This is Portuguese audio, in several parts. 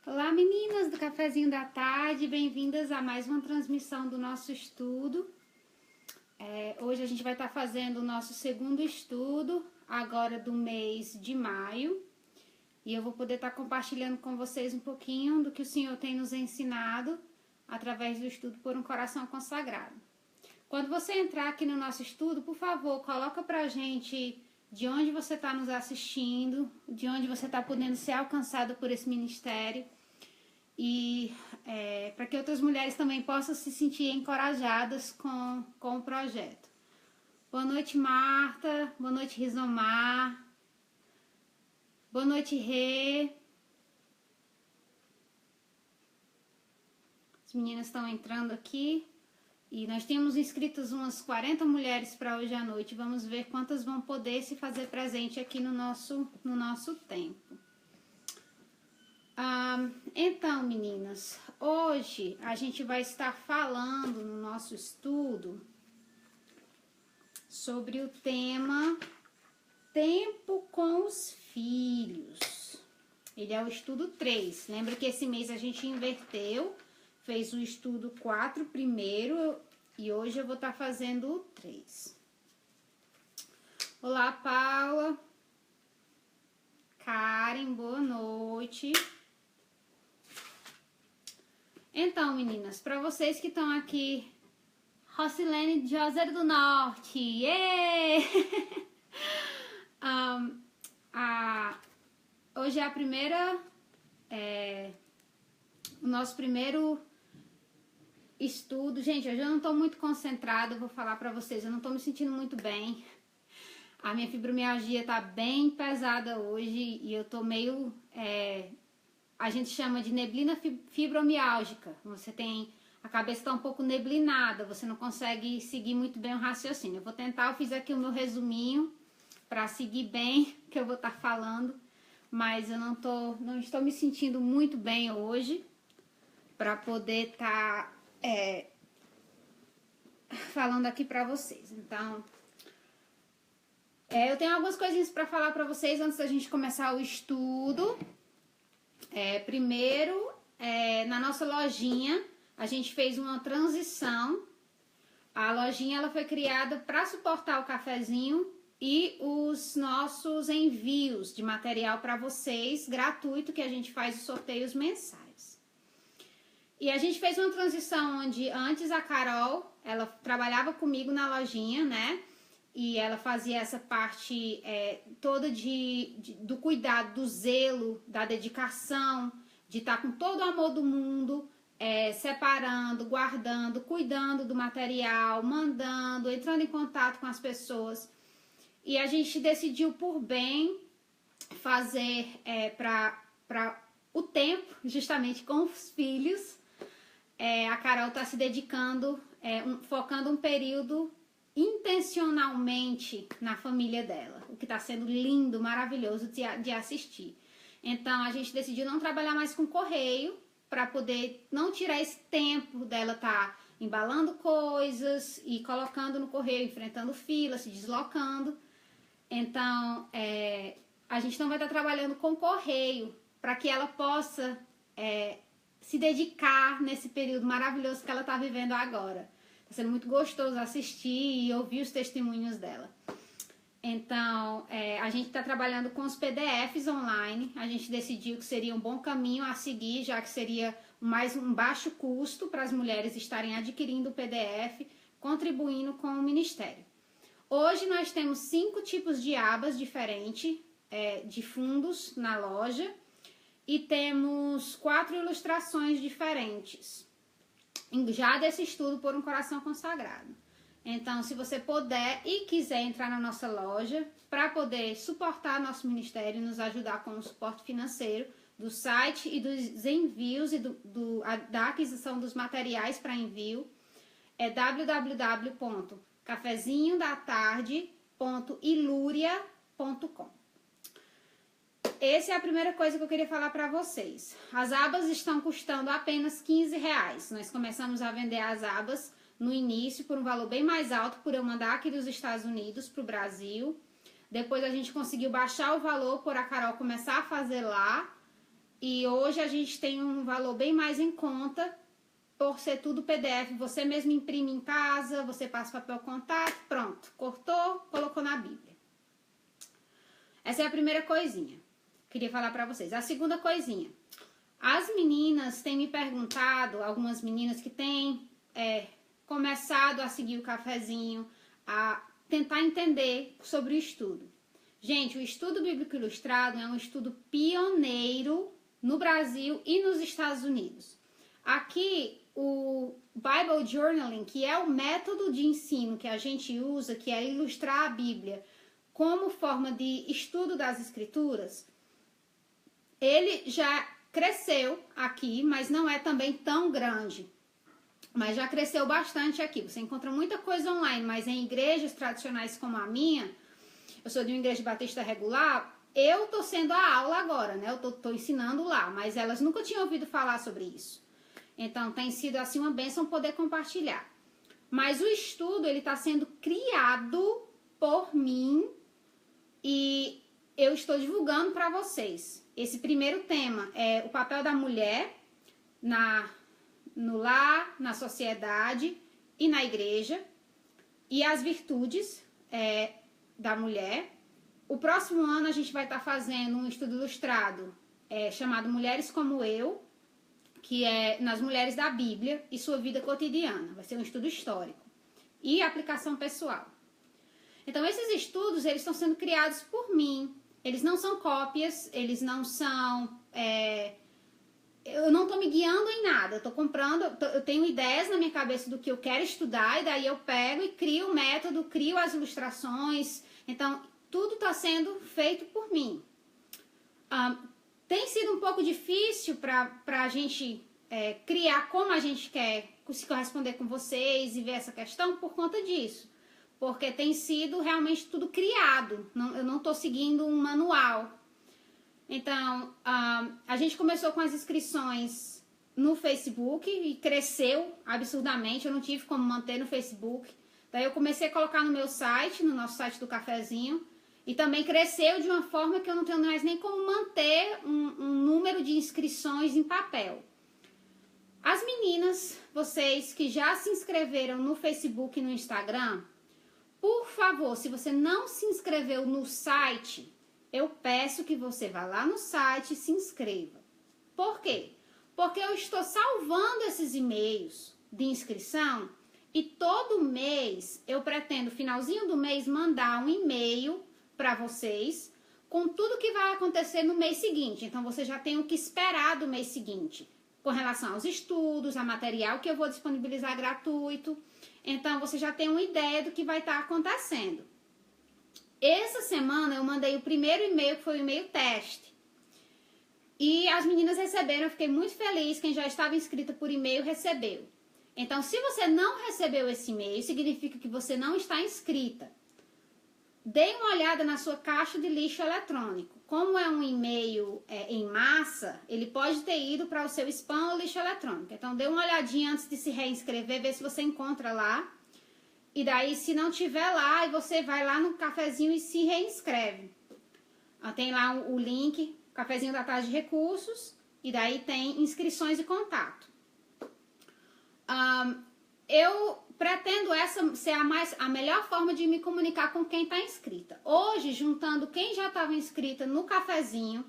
Olá meninas do Cafezinho da Tarde, bem-vindas a mais uma transmissão do nosso estudo. Hoje a gente vai estar fazendo o nosso segundo estudo, agora do mês de maio. E eu vou poder estar compartilhando com vocês um pouquinho do que o Senhor tem nos ensinado através do estudo por um coração consagrado. Quando você entrar aqui no nosso estudo, por favor, coloca pra gente de onde você está nos assistindo, de onde você está podendo ser alcançado por esse ministério e para que outras mulheres também possam se sentir encorajadas com o projeto. Boa noite, Marta. Boa noite, Rizomar. Boa noite, Rê. As meninas estão entrando aqui. E nós temos inscritas umas 40 mulheres para hoje à noite. Vamos ver quantas vão poder se fazer presente aqui no nosso tempo. Então, meninas, hoje a gente vai estar falando no nosso estudo sobre o tema Tempo com os Filhos. Ele é o estudo 3. Lembra que esse mês a gente inverteu. Fez o estudo 4 primeiro e hoje eu vou estar fazendo o 3. Olá, Paula. Karen, boa noite. Então, meninas, para vocês que estão aqui, Rocilene de Juazeiro do Norte, yeah! Hoje é a primeira, o nosso primeiro estudo. Gente, hoje eu não tô muito concentrada, vou falar pra vocês, eu não tô me sentindo muito bem. A minha fibromialgia tá bem pesada hoje e eu tô meio, a gente chama de neblina fibromiálgica. Você tem, a cabeça tá um pouco neblinada, você não consegue seguir muito bem o raciocínio. Eu vou tentar, eu fiz aqui o meu resuminho pra seguir bem o que eu vou estar falando, mas eu não estou me sentindo muito bem hoje pra poder estar falando aqui pra vocês. Então, eu tenho algumas coisinhas pra falar pra vocês antes da gente começar o estudo. Primeiro, na nossa lojinha, a gente fez uma transição. A lojinha ela foi criada para suportar o cafezinho e os nossos envios de material para vocês, gratuito, que a gente faz os sorteios mensais. E a gente fez uma transição onde antes a Carol, ela trabalhava comigo na lojinha, né? E ela fazia essa parte toda do cuidado, do zelo, da dedicação, de estar com todo o amor do mundo, separando, guardando, cuidando do material, mandando, entrando em contato com as pessoas. E a gente decidiu por bem fazer para o tempo, justamente com os filhos. A Carol está se dedicando, focando um período intencionalmente na família dela, o que está sendo lindo, maravilhoso de assistir. Então a gente decidiu não trabalhar mais com correio, para poder não tirar esse tempo dela estar embalando coisas e colocando no correio, enfrentando fila, se deslocando. Então a gente não vai estar trabalhando com correio, para que ela possa se dedicar nesse período maravilhoso que ela está vivendo agora. Está sendo muito gostoso assistir e ouvir os testemunhos dela. Então, a gente está trabalhando com os PDFs online. A gente decidiu que seria um bom caminho a seguir, já que seria mais um baixo custo para as mulheres estarem adquirindo o PDF, contribuindo com o ministério. Hoje nós temos 5 tipos de abas diferentes de fundos na loja e temos 4 ilustrações diferentes, já desse estudo por um coração consagrado. Então, se você puder e quiser entrar na nossa loja para poder suportar nosso ministério e nos ajudar com o suporte financeiro do site e dos envios e da aquisição dos materiais para envio, é www.cafezinhodatarde.iluria.com. Essa é a primeira coisa que eu queria falar para vocês. As abas estão custando apenas R$15. Nós começamos a vender as abas no início por um valor bem mais alto, por eu mandar aqui dos Estados Unidos para o Brasil. Depois a gente conseguiu baixar o valor por a Carol começar a fazer lá. e hoje a gente tem um valor bem mais em conta, por ser tudo PDF, você mesmo imprime em casa, você passa papel contato, pronto, cortou, colocou na Bíblia. Essa é a primeira coisinha que queria falar para vocês. A segunda coisinha, as meninas têm me perguntado, algumas meninas que têm começado a seguir o cafezinho, a tentar entender sobre o estudo. Gente, o estudo bíblico ilustrado é um estudo pioneiro no Brasil e nos Estados Unidos. Aqui, o Bible Journaling, que é o método de ensino que a gente usa, que é ilustrar a Bíblia como forma de estudo das Escrituras, ele já cresceu aqui, mas não é também tão grande. Mas já cresceu bastante aqui. Você encontra muita coisa online, mas em igrejas tradicionais como a minha, eu sou de uma igreja batista regular, eu tô sendo a aula agora, né? Eu tô ensinando lá, mas elas nunca tinham ouvido falar sobre isso. Então, tem sido assim uma bênção poder compartilhar. Mas o estudo, ele está sendo criado por mim e eu estou divulgando para vocês. Esse primeiro tema é o papel da mulher no lar, na sociedade e na igreja, e as virtudes da mulher. O próximo ano a gente vai estar fazendo um estudo ilustrado chamado Mulheres como Eu, que é nas mulheres da Bíblia e sua vida cotidiana. Vai ser um estudo histórico e aplicação pessoal. Então, esses estudos, eles estão sendo criados por mim. Eles não são cópias, eles não são... eu não estou me guiando em nada. Eu estou comprando, eu tenho ideias na minha cabeça do que eu quero estudar, e daí eu pego e crio o método, crio as ilustrações. Então, tudo está sendo feito por mim. Tem sido um pouco difícil para a gente criar como a gente quer se corresponder com vocês e ver essa questão por conta disso. Porque tem sido realmente tudo criado. Eu não estou seguindo um manual. Então, a gente começou com as inscrições no Facebook e cresceu absurdamente. Eu não tive como manter no Facebook. Daí eu comecei a colocar no meu site, no nosso site do Cafezinho. E também cresceu de uma forma que eu não tenho mais nem como manter um número de inscrições em papel. As meninas, vocês que já se inscreveram no Facebook e no Instagram, por favor, se você não se inscreveu no site, eu peço que você vá lá no site e se inscreva. Por quê? Porque eu estou salvando esses e-mails de inscrição e todo mês eu pretendo, finalzinho do mês, mandar um e-mail para vocês com tudo que vai acontecer no mês seguinte. Então, você já tem o que esperar do mês seguinte, com relação aos estudos, a material que eu vou disponibilizar gratuito. Então, você já tem uma ideia do que vai estar acontecendo. Essa semana, eu mandei o primeiro e-mail, que foi o e-mail teste. E as meninas receberam, eu fiquei muito feliz. Quem já estava inscrita por e-mail, recebeu. Então, se você não recebeu esse e-mail, significa que você não está inscrita. Dê uma olhada na sua caixa de lixo eletrônico. Como é um e-mail em massa, ele pode ter ido para o seu spam ou lixo eletrônico. Então, dê uma olhadinha antes de se reinscrever, ver se você encontra lá. E daí, se não tiver lá, você vai lá no cafezinho e se reinscreve. Tem lá o link, Cafezinho da Tarde de Recursos, e daí tem inscrições e contato. Eu pretendo essa ser a melhor forma de me comunicar com quem está inscrita. Hoje, juntando quem já estava inscrita no Cafezinho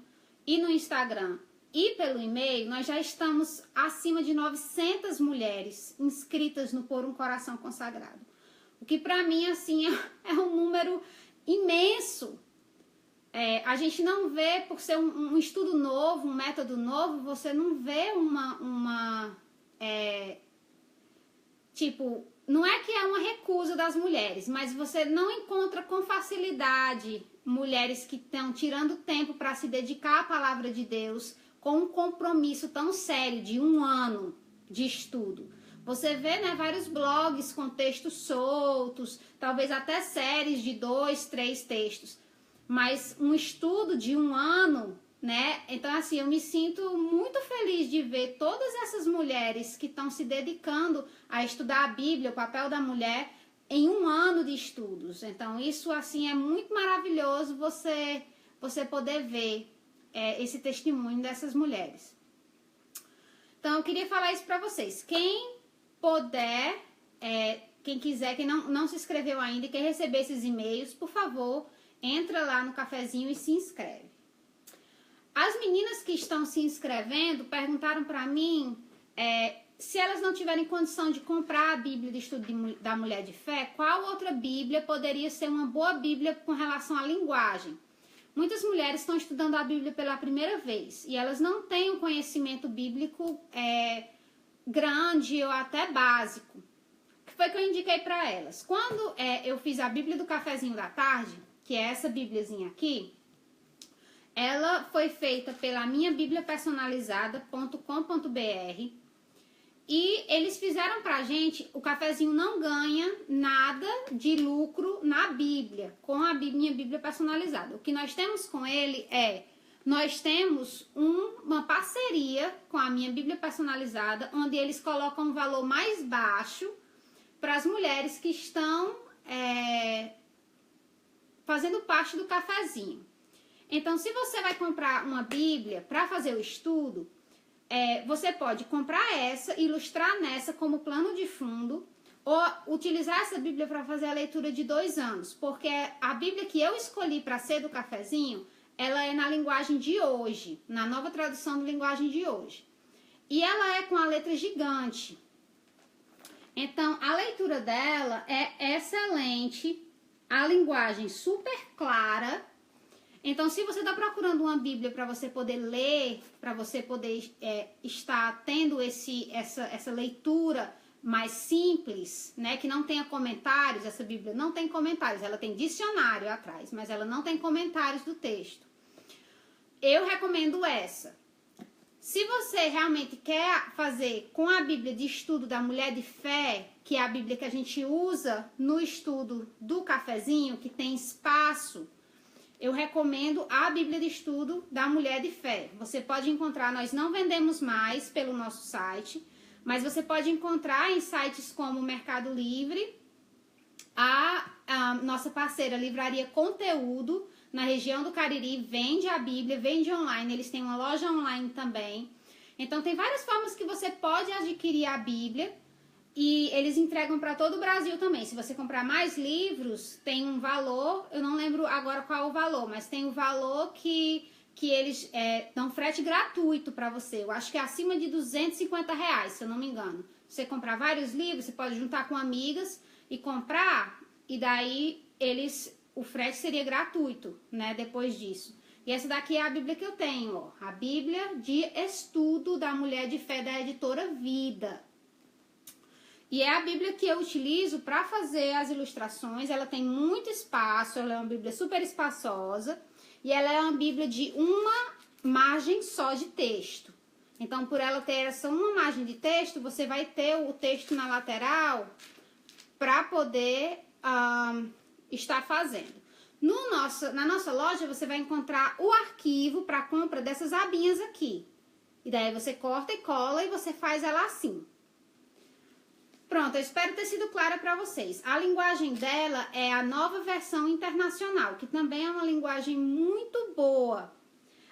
e no Instagram e pelo e-mail, nós já estamos acima de 900 mulheres inscritas no Por um Coração Consagrado. O que para mim, assim, é um número imenso. A gente não vê, por ser um estudo novo, um método novo, você não vê não é que é uma recusa das mulheres, mas você não encontra com facilidade mulheres que estão tirando tempo para se dedicar à palavra de Deus com um compromisso tão sério de 1 ano de estudo. Você vê, né, vários blogs com textos soltos, talvez até séries de 2, 3 textos, mas um estudo de 1 ano, né? Então, assim, eu me sinto muito feliz de ver todas essas mulheres que estão se dedicando a estudar a Bíblia, o papel da mulher, em 1 ano de estudos. Então, isso, assim, é muito maravilhoso você poder ver esse testemunho dessas mulheres. Então, eu queria falar isso para vocês. Quem puder, quem quiser, quem não se inscreveu ainda e quer receber esses e-mails, por favor, entra lá no cafezinho e se inscreve. As meninas que estão se inscrevendo perguntaram para mim se elas não tiverem condição de comprar a Bíblia de Estudo da Mulher de Fé, qual outra Bíblia poderia ser uma boa Bíblia com relação à linguagem. Muitas mulheres estão estudando a Bíblia pela primeira vez e elas não têm um conhecimento bíblico grande ou até básico. O que foi que eu indiquei para elas? Quando eu fiz a Bíblia do Cafezinho da Tarde, que é essa bíbliazinha aqui, ela foi feita pela minhabibliapersonalizada.com.br e eles fizeram pra gente, o cafezinho não ganha nada de lucro na Bíblia, com a minha Bíblia personalizada. O que nós temos com ele nós temos uma parceria com a minha Bíblia personalizada, onde eles colocam um valor mais baixo para as mulheres que estão fazendo parte do cafezinho. Então, se você vai comprar uma Bíblia para fazer o estudo, você pode comprar essa, ilustrar nessa como plano de fundo, ou utilizar essa Bíblia para fazer a leitura de 2 anos, porque a Bíblia que eu escolhi para ser do cafezinho, ela é na linguagem de hoje, na nova tradução da linguagem de hoje. E ela é com a letra gigante. Então, a leitura dela é excelente, a linguagem super clara. Então, se você está procurando uma Bíblia para você poder ler, para você poder estar tendo essa leitura mais simples, né, que não tenha comentários, essa Bíblia não tem comentários, ela tem dicionário atrás, mas ela não tem comentários do texto. Eu recomendo essa. Se você realmente quer fazer com a Bíblia de Estudo da Mulher de Fé, que é a Bíblia que a gente usa no estudo do cafezinho, que tem espaço, eu recomendo a Bíblia de Estudo da Mulher de Fé. Você pode encontrar, nós não vendemos mais pelo nosso site, mas você pode encontrar em sites como o Mercado Livre, a nossa parceira Livraria Conteúdo, na região do Cariri, vende a Bíblia, vende online, eles têm uma loja online também. Então, tem várias formas que você pode adquirir a Bíblia e eles entregam para todo o Brasil também. Se você comprar mais livros, tem um valor, eu não lembro agora qual é o valor, mas tem o valor que eles dão frete gratuito para você. Eu acho que é acima de R$250, se eu não me engano. Você comprar vários livros, você pode juntar com amigas e comprar, e daí o frete seria gratuito, né, depois disso. E essa daqui é a Bíblia que eu tenho, ó, a Bíblia de Estudo da Mulher de Fé da editora Vida. E é a Bíblia que eu utilizo para fazer as ilustrações. Ela tem muito espaço, ela é uma Bíblia super espaçosa e ela é uma Bíblia de uma margem só de texto. Então, por ela ter essa uma margem de texto, você vai ter o texto na lateral para poder estar fazendo. Na nossa loja, você vai encontrar o arquivo para compra dessas abinhas aqui. E daí você corta e cola e você faz ela assim. Pronto, eu espero ter sido clara para vocês. A linguagem dela é a Nova Versão Internacional, que também é uma linguagem muito boa.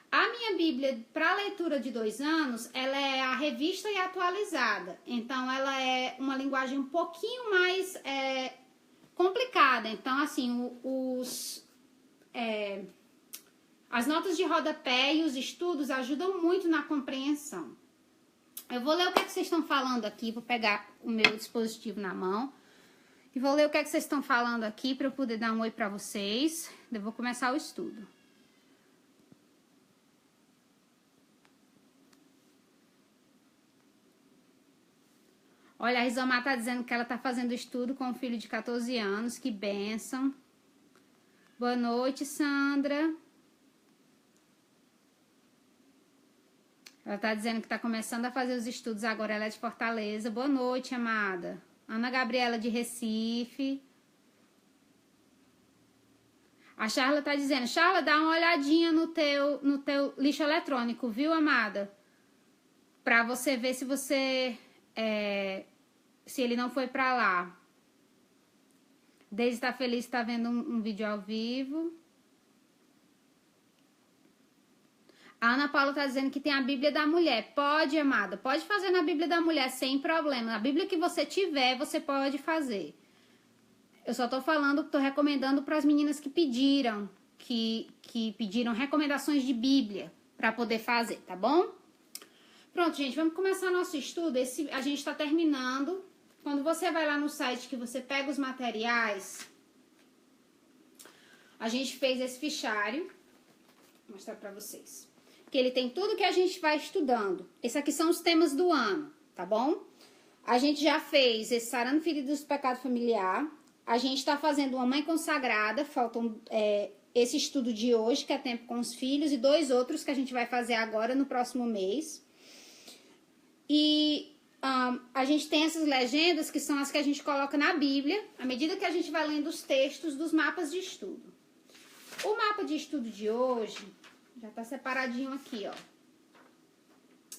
A minha Bíblia para leitura de 2 anos, ela é a revista e atualizada. Então, ela é uma linguagem um pouquinho mais complicada. Então, assim, as notas de rodapé e os estudos ajudam muito na compreensão. Eu vou ler o que vocês estão falando aqui, vou pegar o meu dispositivo na mão e vou ler o que vocês estão falando aqui para eu poder dar um oi para vocês. Eu vou começar o estudo. Olha, a Rizomar tá dizendo que ela tá fazendo estudo com um filho de 14 anos, que bênção. Boa noite, Sandra. Ela tá dizendo que tá começando a fazer os estudos agora, ela é de Fortaleza. Boa noite, amada. Ana Gabriela de Recife. A Charla tá dizendo, Charla, dá uma olhadinha no teu lixo eletrônico, viu, amada? Pra você ver se se ele não foi pra lá. Deise tá feliz, tá vendo um vídeo ao vivo. A Ana Paula tá dizendo que tem a Bíblia da Mulher. Pode, amada. Pode fazer na Bíblia da Mulher sem problema. Na Bíblia que você tiver, você pode fazer. Eu só tô falando, tô recomendando para as meninas que pediram, que pediram recomendações de Bíblia para poder fazer, tá bom? Pronto, gente, vamos começar nosso estudo. A gente tá terminando. Quando você vai lá no site que você pega os materiais, a gente fez esse fichário. Vou mostrar para vocês. Que ele tem tudo que a gente vai estudando. Esses aqui são os temas do ano, tá bom? A gente já fez esse Sarando Feridas do Pecado Familiar. A gente tá fazendo uma Mãe Consagrada. Faltam esse estudo de hoje, que é Tempo com os Filhos, e 2 outros que a gente vai fazer agora no próximo mês. E a gente tem essas legendas, que são as que a gente coloca na Bíblia, à medida que a gente vai lendo os textos dos mapas de estudo. O mapa de estudo de hoje já tá separadinho aqui, ó.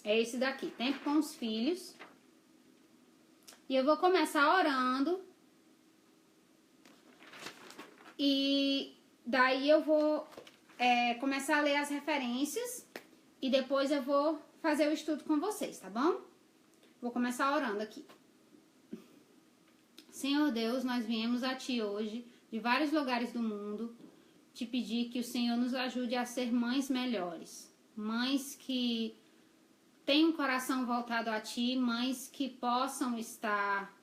É esse daqui, Tempo com os Filhos. E eu vou começar orando. E daí eu vou começar a ler as referências. E depois eu vou fazer o estudo com vocês, tá bom? Vou começar orando aqui. Senhor Deus, nós viemos a Ti hoje, de vários lugares do mundo, te pedir que o Senhor nos ajude a ser mães melhores. Mães que têm um coração voltado a Ti, mães que possam estar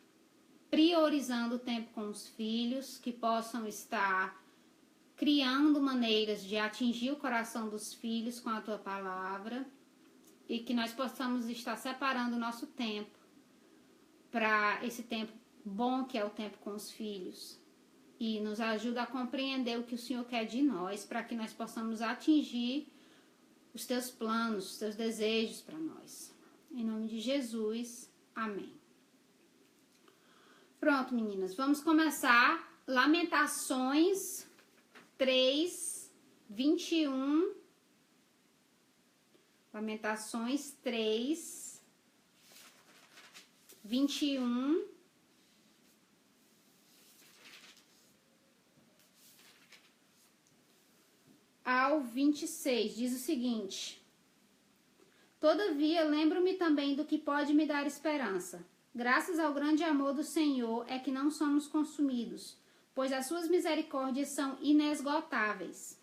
priorizando o tempo com os filhos, que possam estar criando maneiras de atingir o coração dos filhos com a Tua palavra, e que nós possamos estar separando o nosso tempo para esse tempo bom que é o tempo com os filhos. E nos ajuda a compreender o que o Senhor quer de nós, para que nós possamos atingir os Teus planos, os Teus desejos para nós. Em nome de Jesus, amém. Pronto, meninas, vamos começar. Lamentações 3, 21. Lamentações 3, 21. Ao 26, diz o seguinte: Todavia, lembro-me também do que pode me dar esperança. Graças ao grande amor do Senhor é que não somos consumidos, pois as suas misericórdias são inesgotáveis.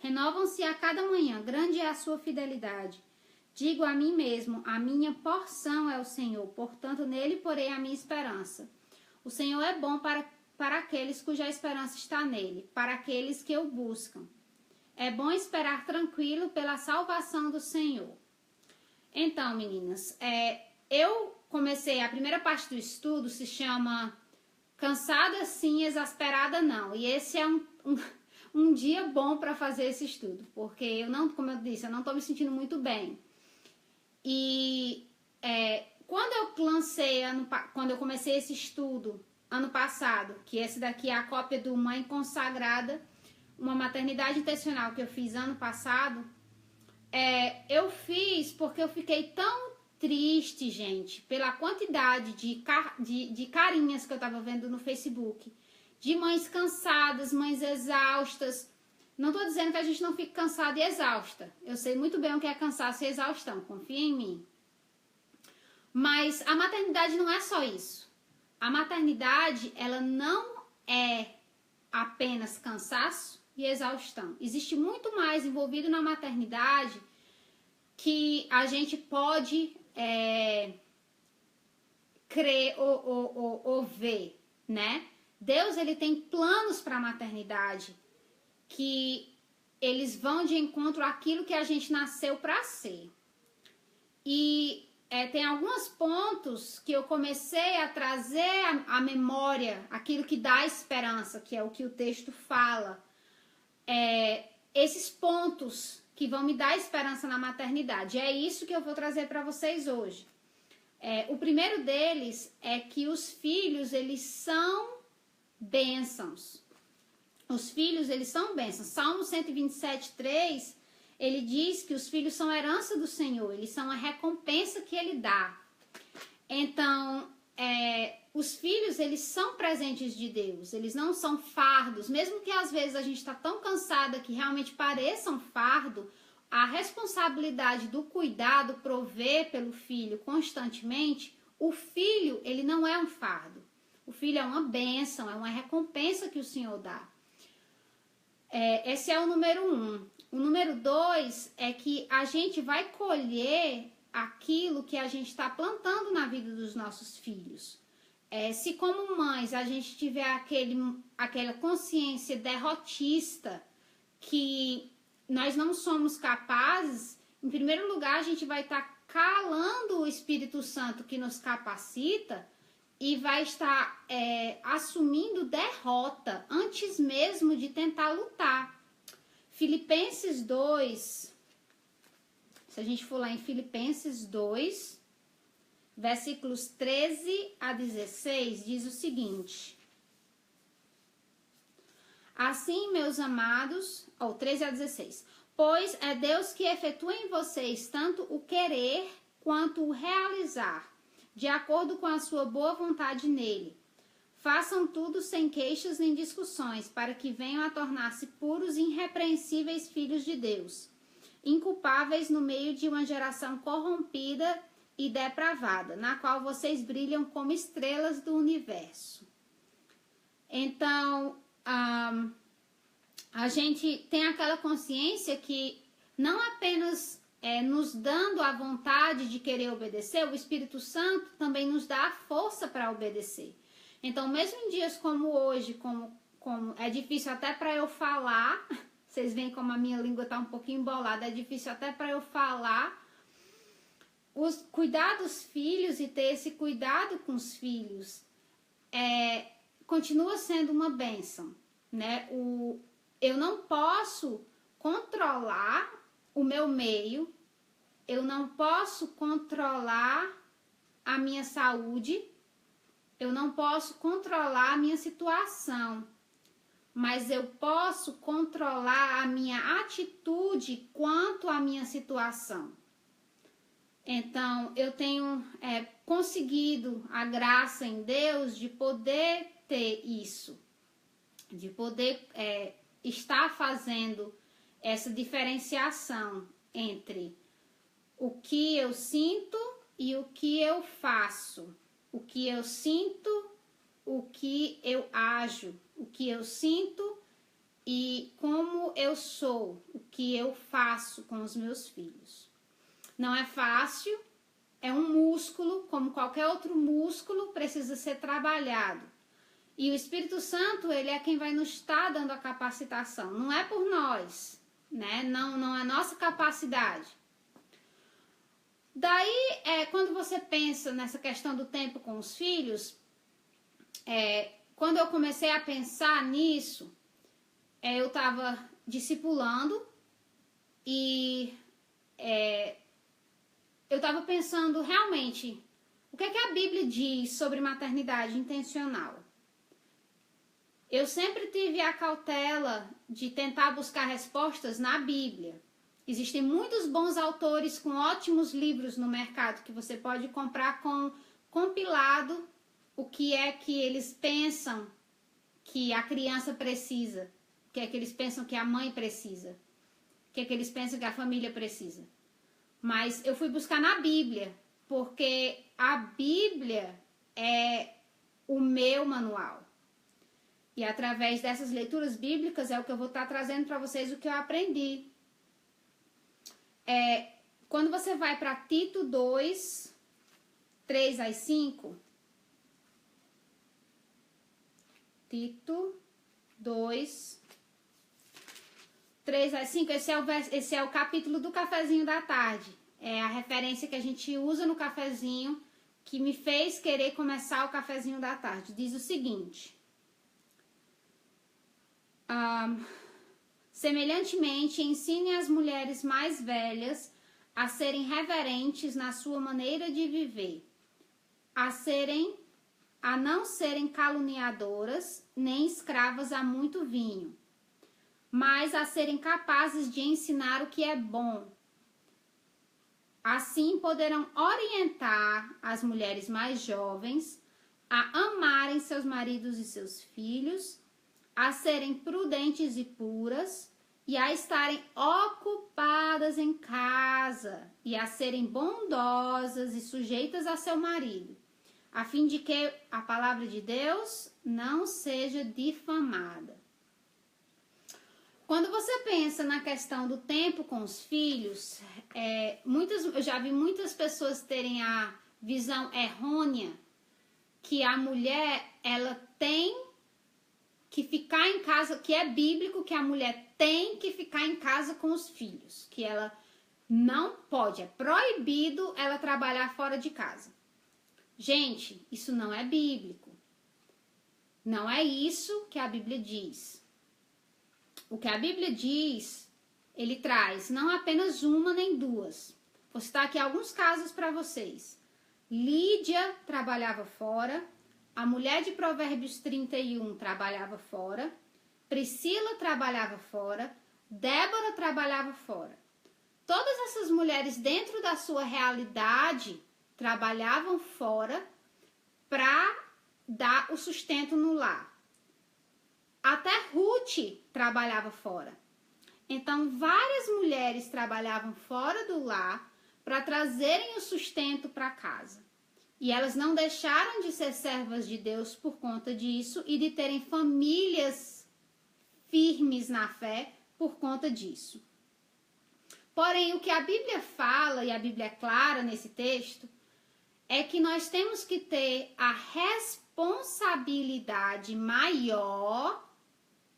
Renovam-se a cada manhã, grande é a sua fidelidade. Digo a mim mesmo, a minha porção é o Senhor, portanto nele porei a minha esperança. O Senhor é bom para aqueles cuja esperança está nele, para aqueles que o buscam. É bom esperar tranquilo pela salvação do Senhor. Então, meninas, eu comecei, a primeira parte do estudo se chama Cansada sim, exasperada não. E esse é um dia bom para fazer esse estudo, porque eu não, como eu disse, eu não estou me sentindo muito bem. E quando eu comecei esse estudo ano passado, que esse daqui é a cópia do Mãe Consagrada, uma maternidade intencional que eu fiz ano passado, eu fiz porque eu fiquei tão triste, gente, pela quantidade de carinhas que eu tava vendo no Facebook, de mães cansadas, mães exaustas. Não tô dizendo que a gente não fique cansada e exausta. Eu sei muito bem o que é cansaço e exaustão, confia em mim. Mas a maternidade não é só isso. A maternidade, ela não é apenas cansaço e exaustão. Existe muito mais envolvido na maternidade que a gente pode crer ou ver, né? Deus, ele tem planos para a maternidade que eles vão de encontro àquilo que a gente nasceu para ser. E tem alguns pontos que eu comecei a trazer à memória, aquilo que dá esperança, que é o que o texto fala. Esses pontos que vão me dar esperança na maternidade. É isso que eu vou trazer para vocês hoje. O primeiro deles é que os filhos, eles são bênçãos. Os filhos, eles são bênçãos. Salmo 127:3, ele diz que os filhos são herança do Senhor, eles são a recompensa que ele dá. Então, os filhos, eles são presentes de Deus, eles não são fardos, mesmo que às vezes a gente está tão cansada que realmente pareça um fardo, a responsabilidade do cuidado, prover pelo filho constantemente, o filho, ele não é um fardo. O filho é uma bênção, é uma recompensa que o Senhor dá. Esse é o número 1. O número 2 é que a gente vai colher aquilo que a gente está plantando na vida dos nossos filhos. Se como mães a gente tiver aquela consciência derrotista que nós não somos capazes, em primeiro lugar a gente vai estar calando o Espírito Santo que nos capacita e vai estar assumindo derrota antes mesmo de tentar lutar. Filipenses 2, se a gente for lá em Filipenses 2, versículos 13 a 16, diz o seguinte: assim, meus amados, 13 a 16, pois é Deus que efetua em vocês tanto o querer quanto o realizar, de acordo com a sua boa vontade nele. Façam tudo sem queixas nem discussões, para que venham a tornar-se puros e irrepreensíveis filhos de Deus, inculpáveis no meio de uma geração corrompida e depravada, na qual vocês brilham como estrelas do universo. Então, a gente tem aquela consciência que não apenas nos dando a vontade de querer obedecer, o Espírito Santo também nos dá a força para obedecer. Então, mesmo em dias como hoje, como é difícil até para eu falar, vocês veem como a minha língua está um pouquinho embolada, é difícil até para eu falar, cuidar dos filhos e ter esse cuidado com os filhos continua sendo uma bênção, né? Eu não posso controlar o meu meio, eu não posso controlar a minha saúde, eu não posso controlar a minha situação, mas eu posso controlar a minha atitude quanto à minha situação. Então, eu tenho conseguido a graça em Deus de poder ter isso, de poder estar fazendo essa diferenciação entre o que eu sinto e o que eu faço, o que eu sinto, o que eu ajo, o que eu sinto e como eu sou, o que eu faço com os meus filhos. Não é fácil, é um músculo, como qualquer outro músculo, precisa ser trabalhado. E o Espírito Santo, ele é quem vai nos estar dando a capacitação, não é por nós, né? Não é nossa capacidade. Daí, quando você pensa nessa questão do tempo com os filhos, quando eu comecei a pensar nisso, eu estava discipulando e eu estava pensando realmente o que é que a Bíblia diz sobre maternidade intencional. Eu sempre tive a cautela de tentar buscar respostas na Bíblia. Existem muitos bons autores com ótimos livros no mercado que você pode comprar com compilado o que é que eles pensam que a criança precisa, o que é que eles pensam que a mãe precisa, o que é que eles pensam que a família precisa. Mas eu fui buscar na Bíblia, porque a Bíblia é o meu manual. E através dessas leituras bíblicas é o que eu vou estar trazendo para vocês o que eu aprendi. Quando você vai para Tito 2, 3 a 5, Tito 2, 3 a 5, esse é o capítulo do cafezinho da tarde. É a referência que a gente usa no cafezinho que me fez querer começar o cafezinho da tarde. Diz o seguinte: semelhantemente, ensine as mulheres mais velhas a serem reverentes na sua maneira de viver, a não serem caluniadoras, nem escravas a muito vinho, mas a serem capazes de ensinar o que é bom. Assim poderão orientar as mulheres mais jovens a amarem seus maridos e seus filhos, a serem prudentes e puras e a estarem ocupadas em casa e a serem bondosas e sujeitas a seu marido, a fim de que a palavra de Deus não seja difamada. Quando você pensa na questão do tempo com os filhos, eu já vi muitas pessoas terem a visão errônea que a mulher, ela tem que ficar em casa, que é bíblico, que a mulher tem que ficar em casa com os filhos, que ela não pode, é proibido ela trabalhar fora de casa. Gente, isso não é bíblico. Não é isso que a Bíblia diz. O que a Bíblia diz, ele traz não apenas uma nem duas. Vou citar aqui alguns casos para vocês. Lídia trabalhava fora, a mulher de Provérbios 31 trabalhava fora, Priscila trabalhava fora, Débora trabalhava fora. Todas essas mulheres, dentro da sua realidade, trabalhavam fora para dar o sustento no lar. Até Ruth trabalhava fora. Então, várias mulheres trabalhavam fora do lar para trazerem o sustento para casa. E elas não deixaram de ser servas de Deus por conta disso e de terem famílias firmes na fé por conta disso. Porém, o que a Bíblia fala, e a Bíblia é clara nesse texto, é que nós temos que ter a responsabilidade maior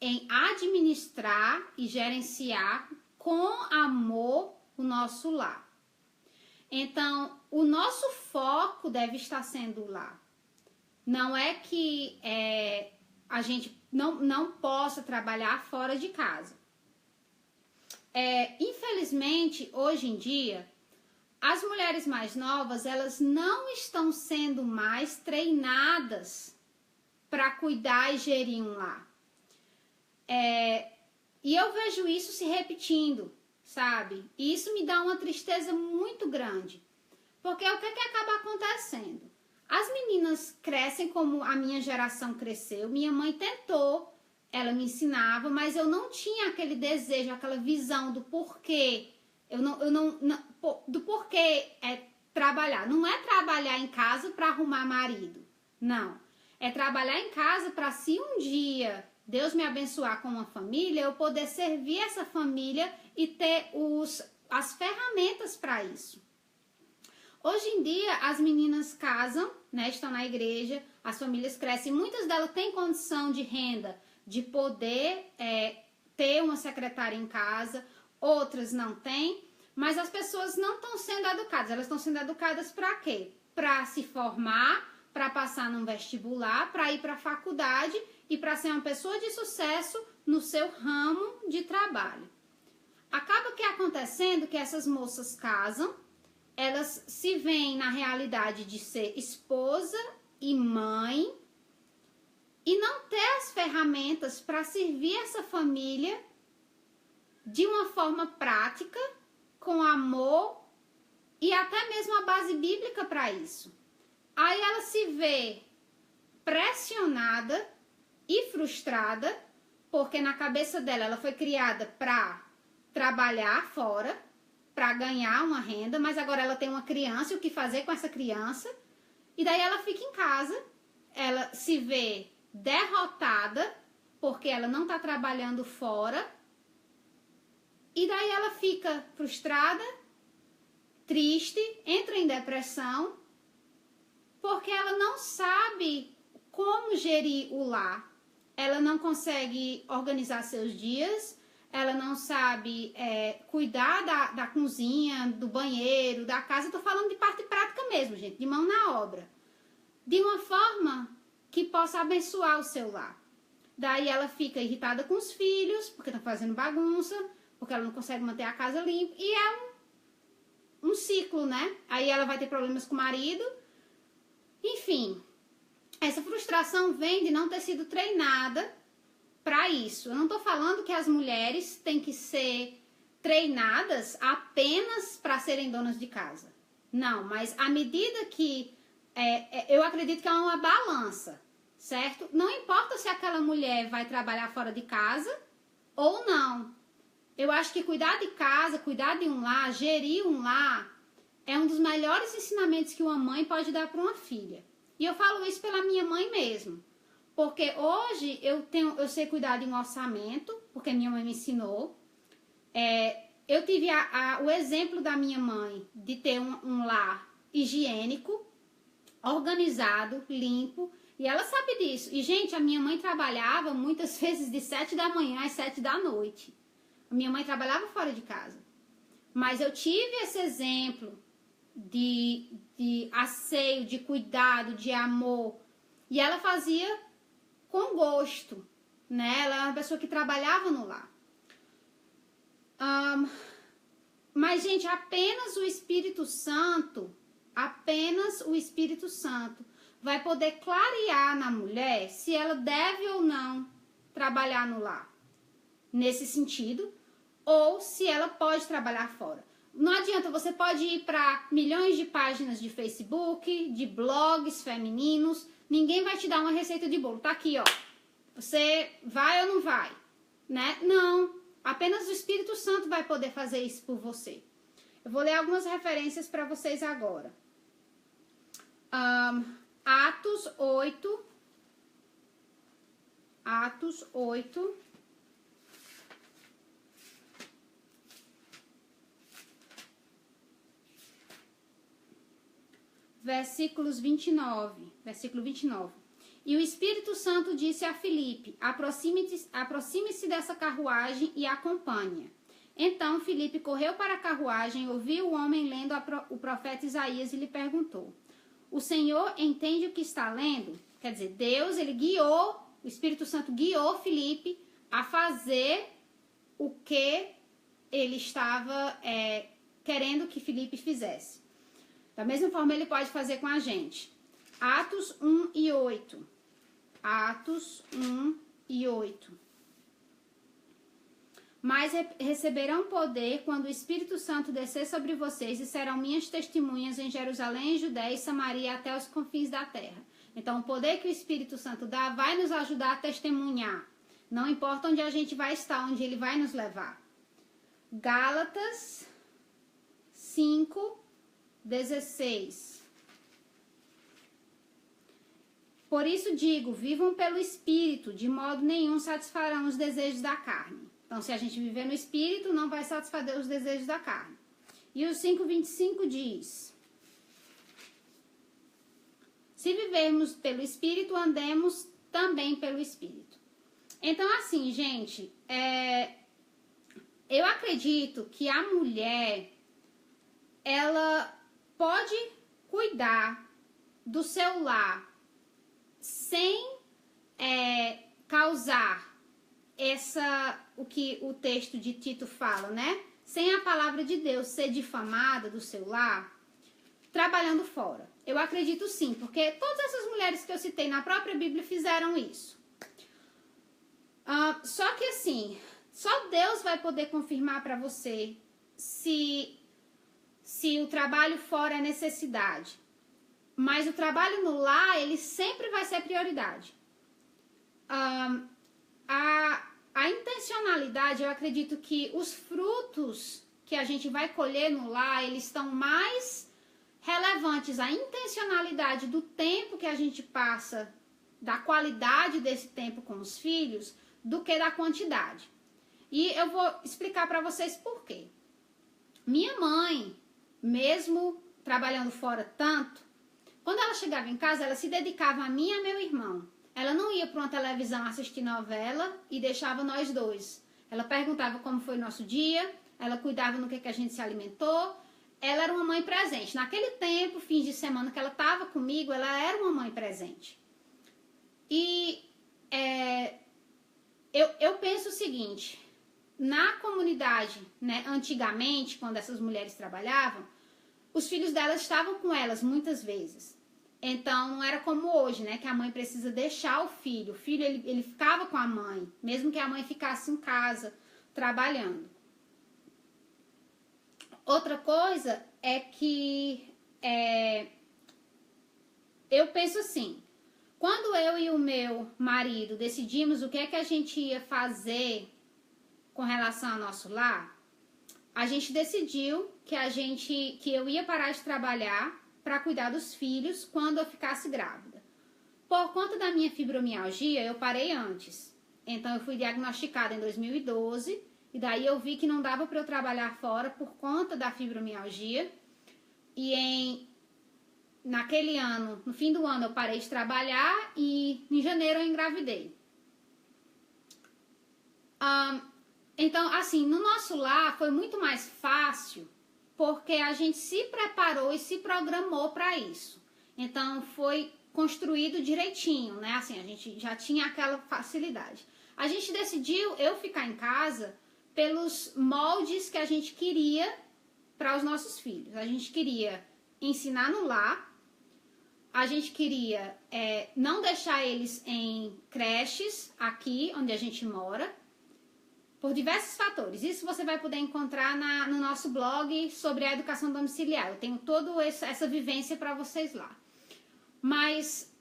em administrar e gerenciar com amor o nosso lar. Então, o nosso foco deve estar sendo lá. Não é que a gente não possa trabalhar fora de casa. Infelizmente, hoje em dia, as mulheres mais novas, elas não estão sendo mais treinadas para cuidar e gerir um lar. E eu vejo isso se repetindo, sabe? E isso me dá uma tristeza muito grande. Porque o que acaba acontecendo? As meninas crescem como a minha geração cresceu. Minha mãe tentou, ela me ensinava, mas eu não tinha aquele desejo, aquela visão do porquê. Do porquê trabalhar. Não é trabalhar em casa para arrumar marido. Não. É trabalhar em casa para, se um dia Deus me abençoar com uma família, eu poder servir essa família e ter as ferramentas para isso. Hoje em dia, as meninas casam, né, estão na igreja, as famílias crescem, muitas delas têm condição de renda, de poder ter uma secretária em casa, outras não têm, mas as pessoas não estão sendo educadas. Elas estão sendo educadas para quê? Para se formar, para passar num vestibular, para ir para a faculdade e para ser uma pessoa de sucesso no seu ramo de trabalho. Acaba que acontecendo que essas moças casam, elas se veem na realidade de ser esposa e mãe e não ter as ferramentas para servir essa família de uma forma prática, com amor e até mesmo a base bíblica para isso. Aí ela se vê pressionada e frustrada, porque na cabeça dela ela foi criada para trabalhar fora, para ganhar uma renda, mas agora ela tem uma criança e o que fazer com essa criança? E daí ela fica em casa, ela se vê derrotada, porque ela não está trabalhando fora, e daí ela fica frustrada, triste, entra em depressão, porque ela não sabe como gerir o lar. Ela não consegue organizar seus dias, ela não sabe cuidar da cozinha, do banheiro, da casa. Eu tô falando de parte prática mesmo, gente, de mão na obra. De uma forma que possa abençoar o seu lar. Daí ela fica irritada com os filhos, porque estão fazendo bagunça, porque ela não consegue manter a casa limpa. E é um ciclo, né? Aí ela vai ter problemas com o marido. Enfim, essa frustração vem de não ter sido treinada para isso. Eu não estou falando que as mulheres têm que ser treinadas apenas para serem donas de casa. Não, mas à medida que... eu acredito que é uma balança, certo? Não importa se aquela mulher vai trabalhar fora de casa ou não. Eu acho que cuidar de casa, cuidar de um lar, gerir um lar, é um dos melhores ensinamentos que uma mãe pode dar para uma filha. E eu falo isso pela minha mãe mesmo. Porque hoje eu sei cuidar de um orçamento, porque minha mãe me ensinou. Eu tive o exemplo da minha mãe de ter um lar higiênico, organizado, limpo, e ela sabe disso. E, gente, a minha mãe trabalhava muitas vezes de 7 da manhã às 7 da noite. A minha mãe trabalhava fora de casa. Mas eu tive esse exemplo de asseio, de cuidado, de amor. E ela fazia com gosto, né? Ela era uma pessoa que trabalhava no lar. Mas, gente, apenas o Espírito Santo vai poder clarear na mulher se ela deve ou não trabalhar no lar, nesse sentido, ou se ela pode trabalhar fora. Não adianta, você pode ir para milhões de páginas de Facebook, de blogs femininos, ninguém vai te dar uma receita de bolo. Tá aqui, ó. Você vai ou não vai? Né? Não. Apenas o Espírito Santo vai poder fazer isso por você. Eu vou ler algumas referências para vocês agora. Atos 8. Versículo 29. E o Espírito Santo disse a Filipe: aproxime-se dessa carruagem e acompanhe-a. Então Filipe correu para a carruagem, ouviu o homem lendo o profeta Isaías e lhe perguntou: o Senhor entende o que está lendo? Quer dizer, Deus, o Espírito Santo guiou Filipe a fazer o que ele estava querendo que Filipe fizesse. Da mesma forma, ele pode fazer com a gente. Atos 1 e 8. Mas receberão poder quando o Espírito Santo descer sobre vocês e serão minhas testemunhas em Jerusalém, Judéia e Samaria até os confins da terra. Então, o poder que o Espírito Santo dá vai nos ajudar a testemunhar. Não importa onde a gente vai estar, onde ele vai nos levar. Gálatas 5:16. Por isso digo, vivam pelo Espírito, de modo nenhum satisfarão os desejos da carne. Então, se a gente viver no Espírito, não vai satisfazer os desejos da carne. E o 5:25 diz: se vivermos pelo Espírito, andemos também pelo Espírito. Então, assim, gente, eu acredito que a mulher, ela pode cuidar do seu lar sem causar o que o texto de Tito fala, né? Sem a palavra de Deus ser difamada do seu lar, trabalhando fora. Eu acredito sim, porque todas essas mulheres que eu citei na própria Bíblia fizeram isso. Só que assim, só Deus vai poder confirmar para você se o trabalho fora é necessidade. Mas o trabalho no lar, ele sempre vai ser prioridade. A intencionalidade, eu acredito que os frutos que a gente vai colher no lar, eles estão mais relevantes. A intencionalidade do tempo que a gente passa, da qualidade desse tempo com os filhos, do que da quantidade. E eu vou explicar para vocês por quê. Minha mãe, mesmo trabalhando fora tanto, quando ela chegava em casa, ela se dedicava a mim e a meu irmão. Ela não ia para uma televisão assistir novela e deixava nós dois. Ela perguntava como foi o nosso dia, ela cuidava no que a gente se alimentou. Ela era uma mãe presente. Naquele tempo, fins de semana que ela estava comigo, ela era uma mãe presente. E eu penso o seguinte, na comunidade, né, antigamente, quando essas mulheres trabalhavam, os filhos delas estavam com elas muitas vezes. Então, não era como hoje, né? Que a mãe precisa deixar o filho. O filho, ele ficava com a mãe, mesmo que a mãe ficasse em casa, trabalhando. Outra coisa é que eu penso assim, quando eu e o meu marido decidimos o que é que a gente ia fazer com relação ao nosso lar, a gente decidiu que eu ia parar de trabalhar para cuidar dos filhos quando eu ficasse grávida. Por conta da minha fibromialgia, eu parei antes. Então, eu fui diagnosticada em 2012 e daí eu vi que não dava para eu trabalhar fora por conta da fibromialgia. E naquele ano, no fim do ano, eu parei de trabalhar e em janeiro eu engravidei. Então, assim, no nosso lar foi muito mais fácil porque a gente se preparou e se programou para isso. Então, foi construído direitinho, né? Assim, a gente já tinha aquela facilidade. A gente decidiu eu ficar em casa pelos moldes que a gente queria para os nossos filhos. A gente queria ensinar no lar, a gente queria não deixar eles em creches aqui onde a gente mora, por diversos fatores. Isso você vai poder encontrar no nosso blog sobre a educação domiciliar. Eu tenho toda essa vivência para vocês lá. Mas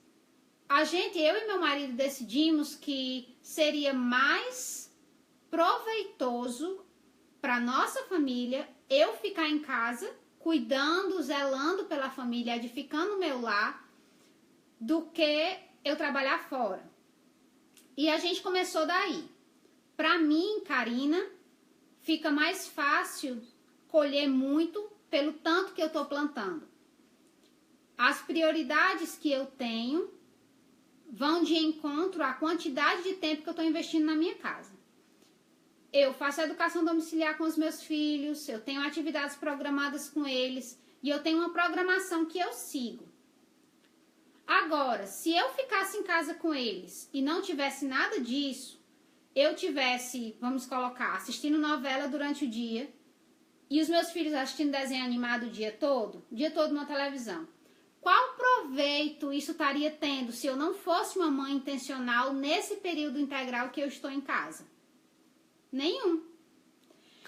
eu e meu marido decidimos que seria mais proveitoso para nossa família eu ficar em casa, cuidando, zelando pela família, edificando o meu lar, do que eu trabalhar fora. E a gente começou daí. Para mim, Karina, fica mais fácil colher muito pelo tanto que eu estou plantando. As prioridades que eu tenho vão de encontro à quantidade de tempo que eu estou investindo na minha casa. Eu faço a educação domiciliar com os meus filhos, eu tenho atividades programadas com eles e eu tenho uma programação que eu sigo. Agora, se eu ficasse em casa com eles e não tivesse nada disso, eu tivesse, vamos colocar, assistindo novela durante o dia e os meus filhos assistindo desenho animado o dia todo na televisão. Qual proveito isso estaria tendo se eu não fosse uma mãe intencional nesse período integral que eu estou em casa? Nenhum.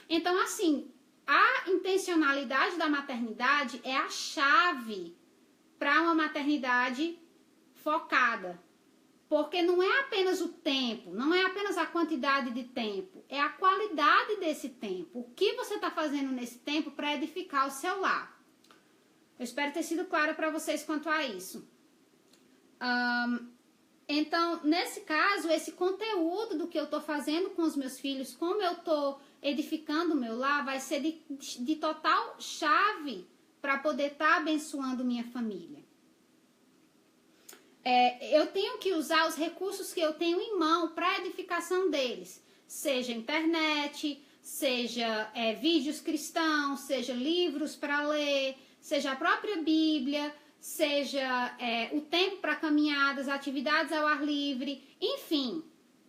Então, assim, a intencionalidade da maternidade é a chave para uma maternidade focada. Porque não é apenas o tempo, não é apenas a quantidade de tempo, é a qualidade desse tempo. O que você está fazendo nesse tempo para edificar o seu lar? Eu espero ter sido clara para vocês quanto a isso. Então, nesse caso, esse conteúdo do que eu estou fazendo com os meus filhos, como eu estou edificando o meu lar, vai ser de total chave para poder estar abençoando minha família. Eu tenho que usar os recursos que eu tenho em mão para a edificação deles, seja internet, seja vídeos cristãos, seja livros para ler, seja a própria Bíblia, seja o tempo para caminhadas, atividades ao ar livre, enfim,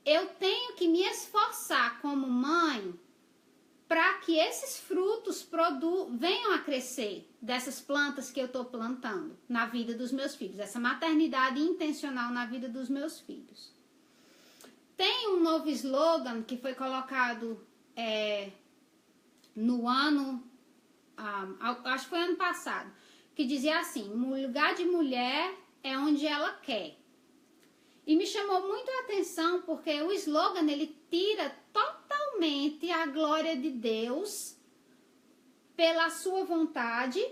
eu tenho que me esforçar como mãe para que esses frutos venham a crescer dessas plantas que eu estou plantando na vida dos meus filhos, essa maternidade intencional na vida dos meus filhos. Tem um novo slogan que foi colocado no ano, acho que foi ano passado, que dizia assim: o lugar de mulher é onde ela quer. E me chamou muito a atenção porque o slogan, ele tira totalmente a glória de Deus pela sua vontade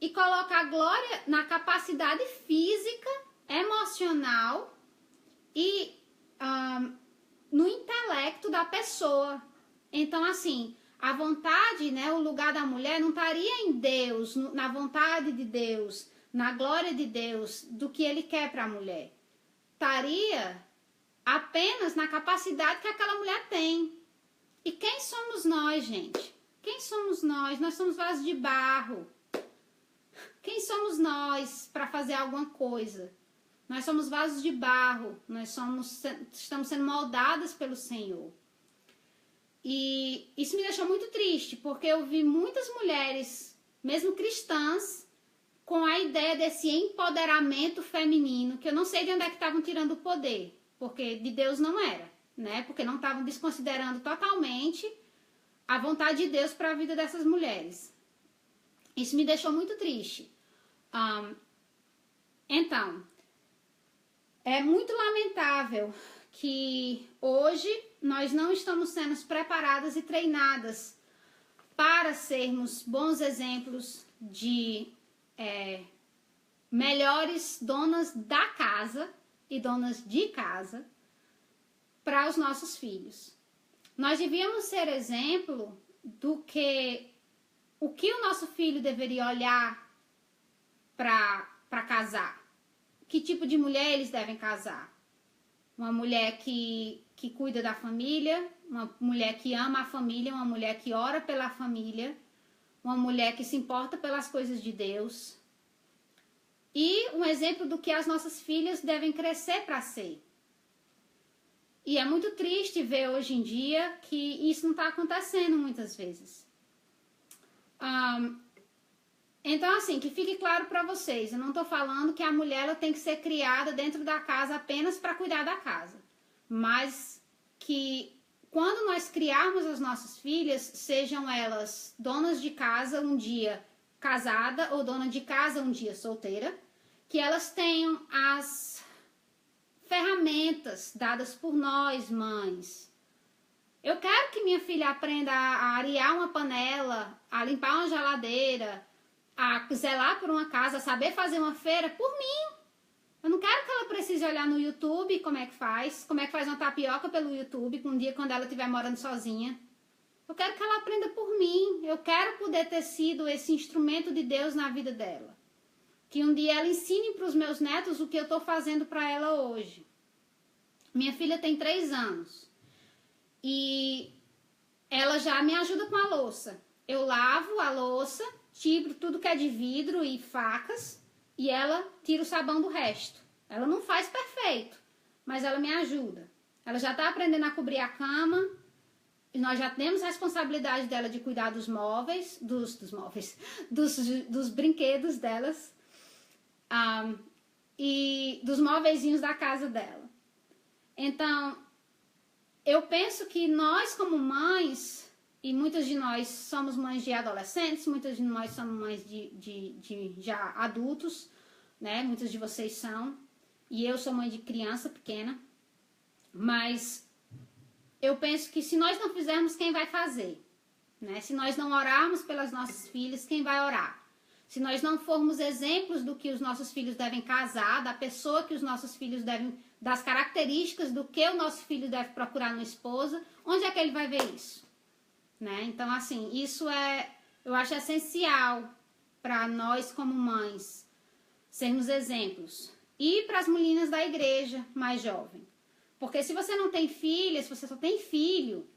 e coloca a glória na capacidade física, emocional e no intelecto da pessoa. Então, assim, a vontade, né, o lugar da mulher não estaria em Deus, na vontade de Deus, na glória de Deus, do que Ele quer para a mulher. Estaria apenas na capacidade que aquela mulher tem. E quem somos nós, gente? Quem somos nós? Nós somos vasos de barro. Quem somos nós para fazer alguma coisa? Nós somos vasos de barro. Estamos sendo moldadas pelo Senhor. E isso me deixou muito triste, porque eu vi muitas mulheres, mesmo cristãs, com a ideia desse empoderamento feminino, que eu não sei de onde é que estavam tirando o poder, porque de Deus não era, né? Porque não estavam desconsiderando totalmente a vontade de Deus para a vida dessas mulheres. Isso me deixou muito triste. Então, é muito lamentável que hoje nós não estamos sendo preparadas e treinadas para sermos bons exemplos de melhores donas da casa e donas de casa para os nossos filhos. Nós devíamos ser exemplo do que o que o nosso filho deveria olhar para casar. Que tipo de mulher eles devem casar? Uma mulher que cuida da família, uma mulher que ama a família, uma mulher que ora pela família, uma mulher que se importa pelas coisas de Deus. E um exemplo do que as nossas filhas devem crescer para ser. E é muito triste ver hoje em dia que isso não está acontecendo muitas vezes. Então, assim, que fique claro para vocês, eu não estou falando que a mulher ela tem que ser criada dentro da casa apenas para cuidar da casa. Mas que quando nós criarmos as nossas filhas, sejam elas donas de casa um dia casada ou dona de casa um dia solteira, que elas tenham as ferramentas dadas por nós, mães. Eu quero que minha filha aprenda a arear uma panela, a limpar uma geladeira, a zelar por uma casa, a saber fazer uma feira por mim. Eu não quero que ela precise olhar no YouTube como é que faz uma tapioca pelo YouTube, um dia quando ela estiver morando sozinha. Eu quero que ela aprenda por mim. Eu quero poder ter sido esse instrumento de Deus na vida dela. Que um dia ela ensine para os meus netos o que eu estou fazendo para ela hoje. Minha filha tem 3 anos. E ela já me ajuda com a louça. Eu lavo a louça, tiro tudo que é de vidro e facas, e ela tira o sabão do resto. Ela não faz perfeito, mas ela me ajuda. Ela já está aprendendo a cobrir a cama, e nós já temos a responsabilidade dela de cuidar dos móveis, dos brinquedos delas, e dos móveizinhos da casa dela. Então, eu penso que nós como mães, e muitas de nós somos mães de adolescentes, muitas de nós somos mães de já adultos, né? Muitas de vocês são, e eu sou mãe de criança pequena, mas eu penso que se nós não fizermos, quem vai fazer? Né? Se nós não orarmos pelas nossas filhas, quem vai orar? Se nós não formos exemplos do que os nossos filhos devem casar, da pessoa que os nossos filhos devem, das características do que o nosso filho deve procurar no esposa, onde é que ele vai ver isso? Né? Então, assim, isso eu acho essencial para nós como mães sermos exemplos. E para as meninas da igreja mais jovem. Porque se você não tem filha, se você só tem filho,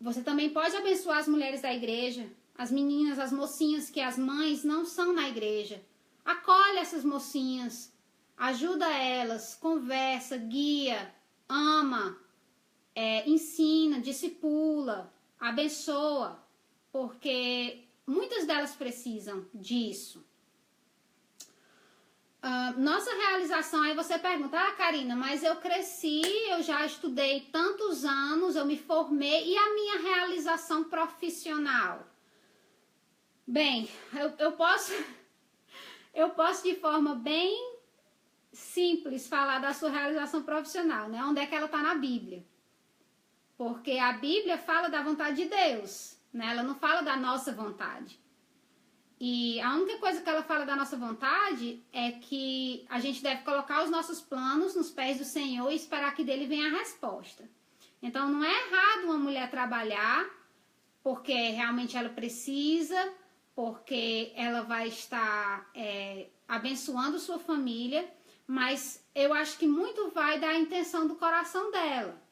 você também pode abençoar as mulheres da igreja, as meninas, as mocinhas que as mães não são na igreja. Acolhe essas mocinhas, ajuda elas, conversa, guia, ama, ensina, discipula, abençoa, porque muitas delas precisam disso. Nossa realização, aí você pergunta, Karina, mas eu cresci, eu já estudei tantos anos, eu me formei, e a minha realização profissional? Bem, eu posso de forma bem simples falar da sua realização profissional, né? Onde é que ela está na Bíblia? Porque a Bíblia fala da vontade de Deus, né? Ela não fala da nossa vontade. E a única coisa que ela fala da nossa vontade é que a gente deve colocar os nossos planos nos pés do Senhor e esperar que dele venha a resposta. Então, não é errado uma mulher trabalhar porque realmente ela precisa, porque ela vai estar abençoando sua família, mas eu acho que muito vai da intenção do coração dela.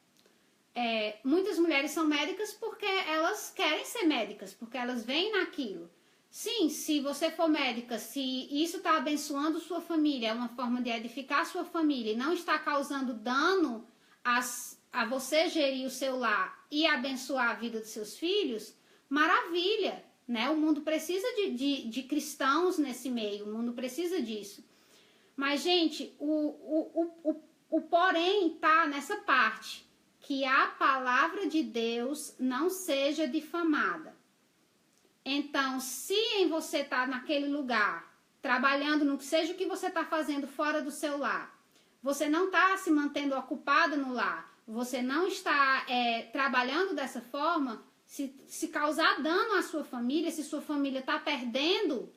Muitas mulheres são médicas porque elas querem ser médicas, porque elas veem naquilo. Sim, se você for médica, se isso está abençoando sua família, é uma forma de edificar sua família e não está causando dano a você gerir o seu lar e abençoar a vida dos seus filhos, maravilha, né? O mundo precisa de cristãos nesse meio, o mundo precisa disso. Mas, gente, o porém está nessa parte, que a palavra de Deus não seja difamada. Então, se em você está naquele lugar, trabalhando no que seja o que você está fazendo fora do seu lar, você não está se mantendo ocupada no lar, você não está trabalhando dessa forma, se causar dano à sua família, se sua família está perdendo,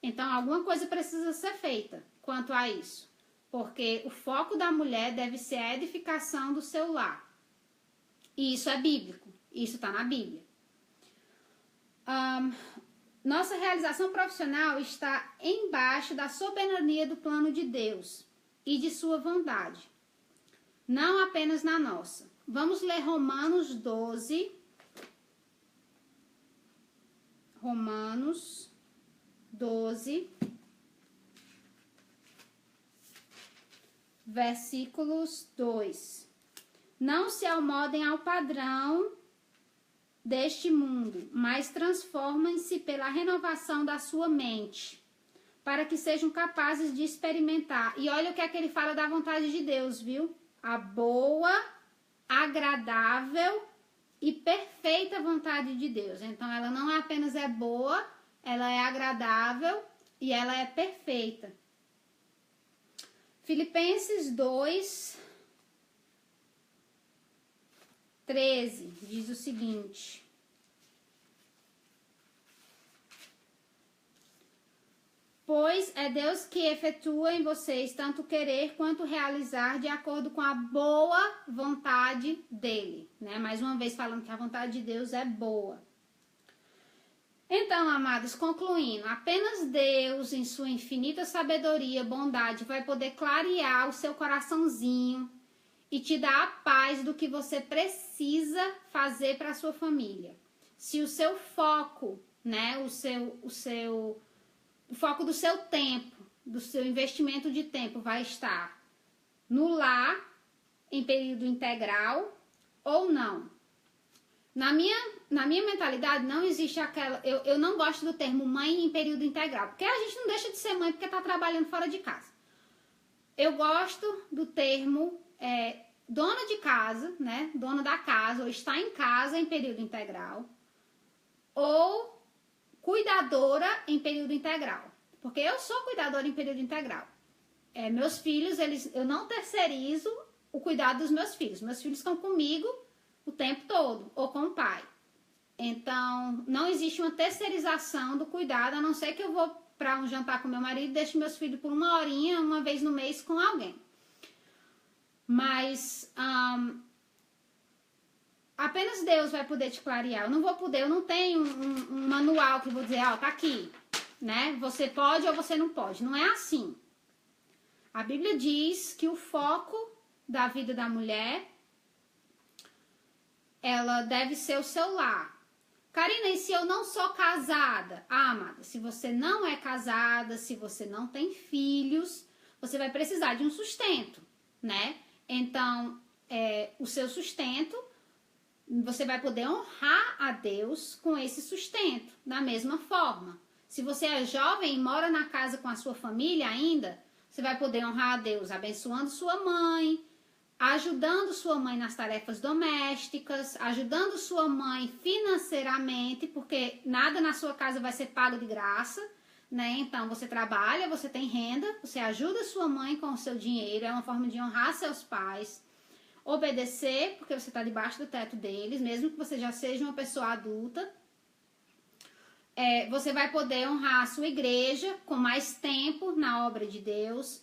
então alguma coisa precisa ser feita quanto a isso. Porque o foco da mulher deve ser a edificação do seu lar. E isso é bíblico, isso está na Bíblia. Nossa realização profissional está embaixo da soberania do plano de Deus e de sua vontade, não apenas na nossa. Vamos ler Romanos 12. Romanos 12, versículos 2. Não se amodem ao padrão deste mundo, mas transformem-se pela renovação da sua mente, para que sejam capazes de experimentar. E olha o que é que ele fala da vontade de Deus, viu? A boa, agradável e perfeita vontade de Deus. Então, ela não apenas é boa, ela é agradável e ela é perfeita. Filipenses 2, 13 diz o seguinte: pois é Deus que efetua em vocês tanto querer quanto realizar de acordo com a boa vontade dele, né? Mais uma vez falando que a vontade de Deus é boa. Então, amados, concluindo, apenas Deus, em sua infinita sabedoria, bondade, vai poder clarear o seu coraçãozinho e te dar a paz do que você precisa fazer para a sua família. Se o seu foco, né, o foco do seu tempo, do seu investimento de tempo vai estar no lar, em período integral ou não. Na minha mentalidade não existe aquela... Eu não gosto do termo mãe em período integral, porque a gente não deixa de ser mãe porque está trabalhando fora de casa. Eu gosto do termo dona de casa, né? Dona da casa, ou está em casa em período integral, ou cuidadora em período integral. Porque eu sou cuidadora em período integral. Meus filhos, eu não terceirizo o cuidado dos meus filhos. Meus filhos estão comigo o tempo todo, ou com o pai. Então, não existe uma terceirização do cuidado, a não ser que eu vou para um jantar com meu marido e deixo meus filhos por uma horinha, uma vez no mês com alguém. Mas apenas Deus vai poder te clarear. Eu não tenho um manual que vou dizer, tá aqui, né? Você pode ou você não pode. Não é assim. A Bíblia diz que o foco da vida da mulher, ela deve ser o seu lar. Karina, e se eu não sou casada? Amada, se você não é casada, se você não tem filhos, você vai precisar de um sustento, né? Então, o seu sustento, você vai poder honrar a Deus com esse sustento, da mesma forma. Se você é jovem e mora na casa com a sua família ainda, você vai poder honrar a Deus abençoando sua mãe, ajudando sua mãe nas tarefas domésticas, ajudando sua mãe financeiramente, porque nada na sua casa vai ser pago de graça, né? Então, você trabalha, você tem renda, você ajuda sua mãe com o seu dinheiro, é uma forma de honrar seus pais. Obedecer, porque você está debaixo do teto deles, mesmo que você já seja uma pessoa adulta. Você vai poder honrar a sua igreja com mais tempo na obra de Deus.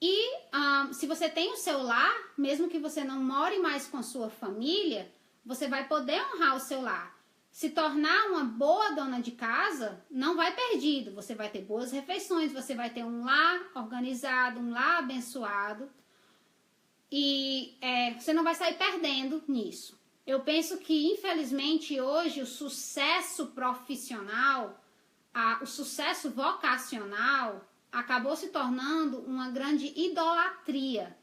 E se você tem o seu lar, mesmo que você não more mais com a sua família, você vai poder honrar o seu lar. Se tornar uma boa dona de casa, não vai perdido. Você vai ter boas refeições, você vai ter um lar organizado, um lar abençoado. E você não vai sair perdendo nisso. Eu penso que, infelizmente, hoje o sucesso profissional, o sucesso vocacional, acabou se tornando uma grande idolatria.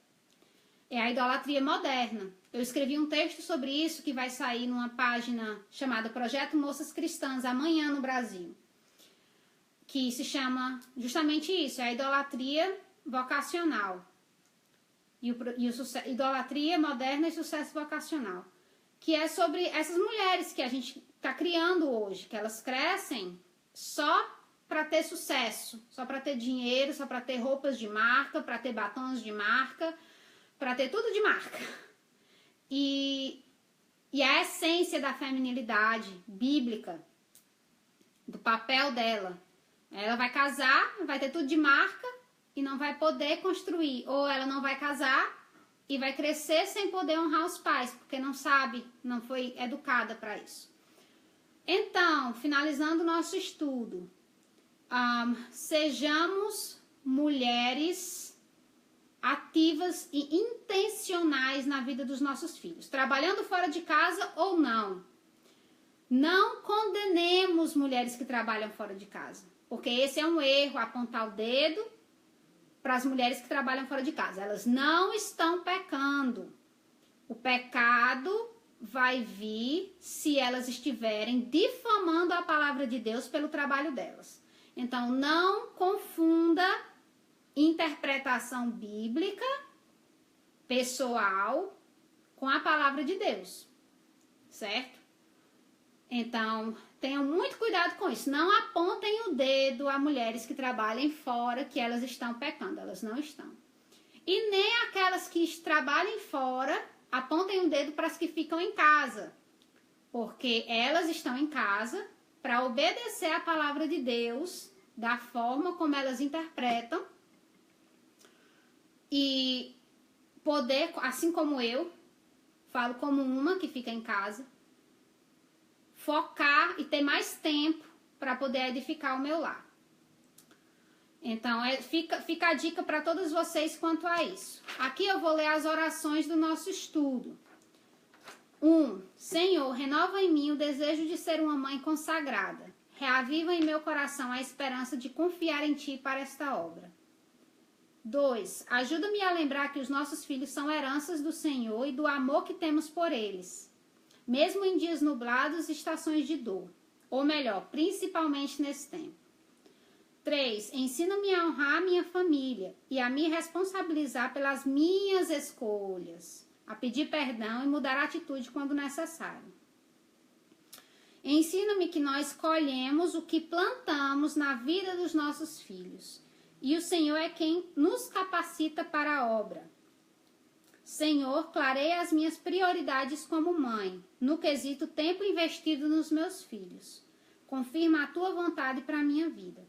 É a idolatria moderna. Eu escrevi um texto sobre isso que vai sair numa página chamada Projeto Moças Cristãs amanhã no Brasil. Que se chama justamente isso, é a idolatria vocacional. Idolatria moderna e sucesso vocacional. Que é sobre essas mulheres que a gente está criando hoje, que elas crescem só para ter sucesso, só para ter dinheiro, só para ter roupas de marca, para ter batons de marca, para ter tudo de marca. E a essência da feminilidade bíblica, do papel dela. Ela vai casar, vai ter tudo de marca e não vai poder construir. Ou ela não vai casar e vai crescer sem poder honrar os pais, porque não sabe, não foi educada para isso. Então, finalizando o nosso estudo, sejamos mulheres ativas e intencionais na vida dos nossos filhos, trabalhando fora de casa ou não. Não condenemos mulheres que trabalham fora de casa, porque esse é um erro, apontar o dedo para as mulheres que trabalham fora de casa. Elas não estão pecando. O pecado vai vir se elas estiverem difamando a palavra de Deus pelo trabalho delas. Então, não confunda interpretação bíblica, pessoal, com a palavra de Deus, certo? Então, tenham muito cuidado com isso. Não apontem o dedo a mulheres que trabalhem fora, que elas estão pecando. Elas não estão. E nem aquelas que trabalhem fora, apontem o dedo para as que ficam em casa. Porque elas estão em casa para obedecer a palavra de Deus da forma como elas interpretam. E poder, assim como eu, falo como uma que fica em casa, focar e ter mais tempo para poder edificar o meu lar. Então, fica a dica para todos vocês quanto a isso. Aqui eu vou ler as orações do nosso estudo. 1. Senhor, renova em mim o desejo de ser uma mãe consagrada. Reaviva em meu coração a esperança de confiar em Ti para esta obra. 2. Ajuda-me a lembrar que os nossos filhos são heranças do Senhor e do amor que temos por eles, mesmo em dias nublados e estações de dor, ou melhor, principalmente nesse tempo. 3. Ensina-me a honrar a minha família e a me responsabilizar pelas minhas escolhas, a pedir perdão e mudar a atitude quando necessário. Ensina-me que nós colhemos o que plantamos na vida dos nossos filhos, e o Senhor é quem nos capacita para a obra. Senhor, clareia as minhas prioridades como mãe, no quesito tempo investido nos meus filhos. Confirma a tua vontade para a minha vida.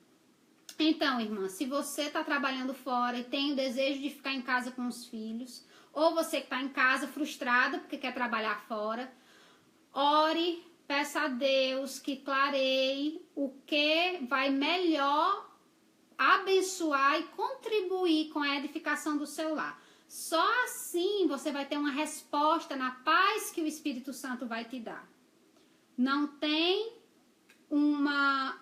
Então, irmã, se você está trabalhando fora e tem o desejo de ficar em casa com os filhos, ou você que está em casa frustrada porque quer trabalhar fora, ore, peça a Deus que clareie o que vai melhor abençoar e contribuir com a edificação do seu lar. Só assim você vai ter uma resposta na paz que o Espírito Santo vai te dar. Não tem uma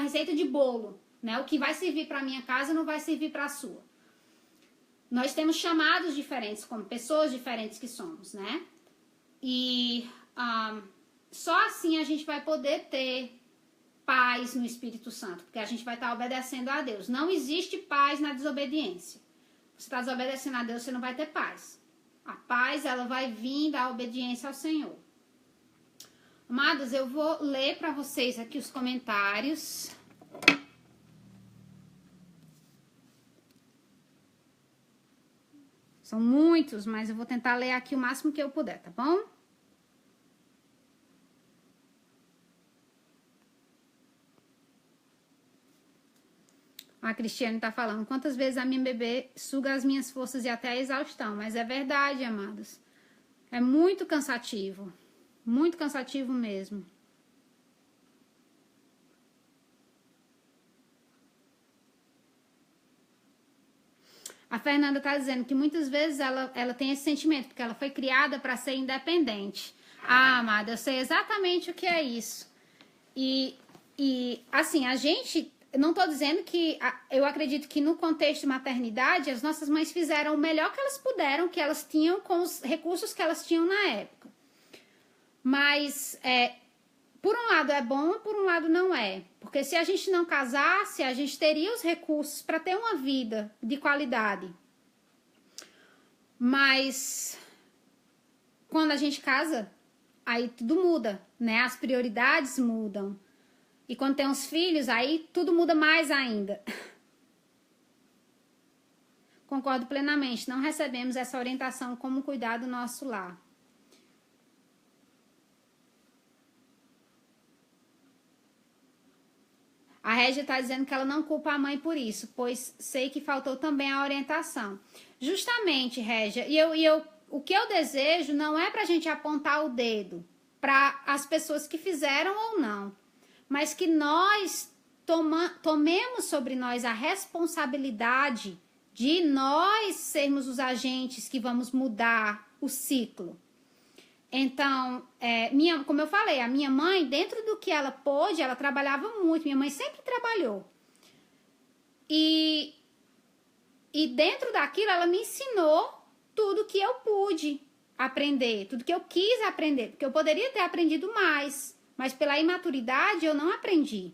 receita de bolo, né? O que vai servir para a minha casa não vai servir para a sua. Nós temos chamados diferentes, como pessoas diferentes que somos, né? E só assim a gente vai poder ter paz no Espírito Santo, porque a gente vai estar obedecendo a Deus. Não existe paz na desobediência. Você está desobedecendo a Deus, você não vai ter paz. A paz, ela vai vir da obediência ao Senhor. Amados, eu vou ler para vocês aqui os comentários. São muitos, mas eu vou tentar ler aqui o máximo que eu puder, tá bom? A Cristiane tá falando, quantas vezes a minha bebê suga as minhas forças e até a exaustão. Mas é verdade, amados. É muito cansativo mesmo. A Fernanda tá dizendo que muitas vezes ela tem esse sentimento, porque ela foi criada para ser independente. Ah, amada, eu sei exatamente o que é isso. E assim, a gente... Não estou dizendo que... Eu acredito que no contexto de maternidade, as nossas mães fizeram o melhor que elas puderam, que elas tinham com os recursos que elas tinham na época. Mas, por um lado é bom, por um lado não é. Porque se a gente não casasse, a gente teria os recursos para ter uma vida de qualidade. Mas, quando a gente casa, aí tudo muda, né? As prioridades mudam. E quando tem uns filhos, aí tudo muda mais ainda. Concordo plenamente, não recebemos essa orientação como cuidar do nosso lar. A Régia está dizendo que ela não culpa a mãe por isso, pois sei que faltou também a orientação. Justamente, Régia, o que eu desejo não é para a gente apontar o dedo para as pessoas que fizeram ou não, mas que nós tomemos sobre nós a responsabilidade de nós sermos os agentes que vamos mudar o ciclo. Então, como eu falei, a minha mãe, dentro do que ela pôde, ela trabalhava muito. Minha mãe sempre trabalhou. E dentro daquilo, ela me ensinou tudo que eu pude aprender, tudo que eu quis aprender. Porque eu poderia ter aprendido mais, mas pela imaturidade eu não aprendi.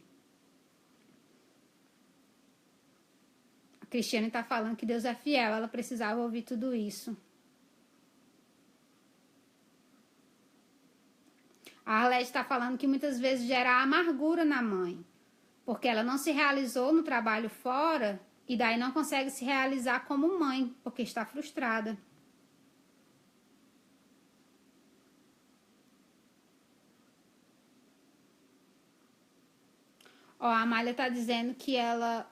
A Cristiane está falando que Deus é fiel, ela precisava ouvir tudo isso. A Arlete está falando que muitas vezes gera amargura na mãe, porque ela não se realizou no trabalho fora e daí não consegue se realizar como mãe, porque está frustrada. Ó, a Amália está dizendo que ela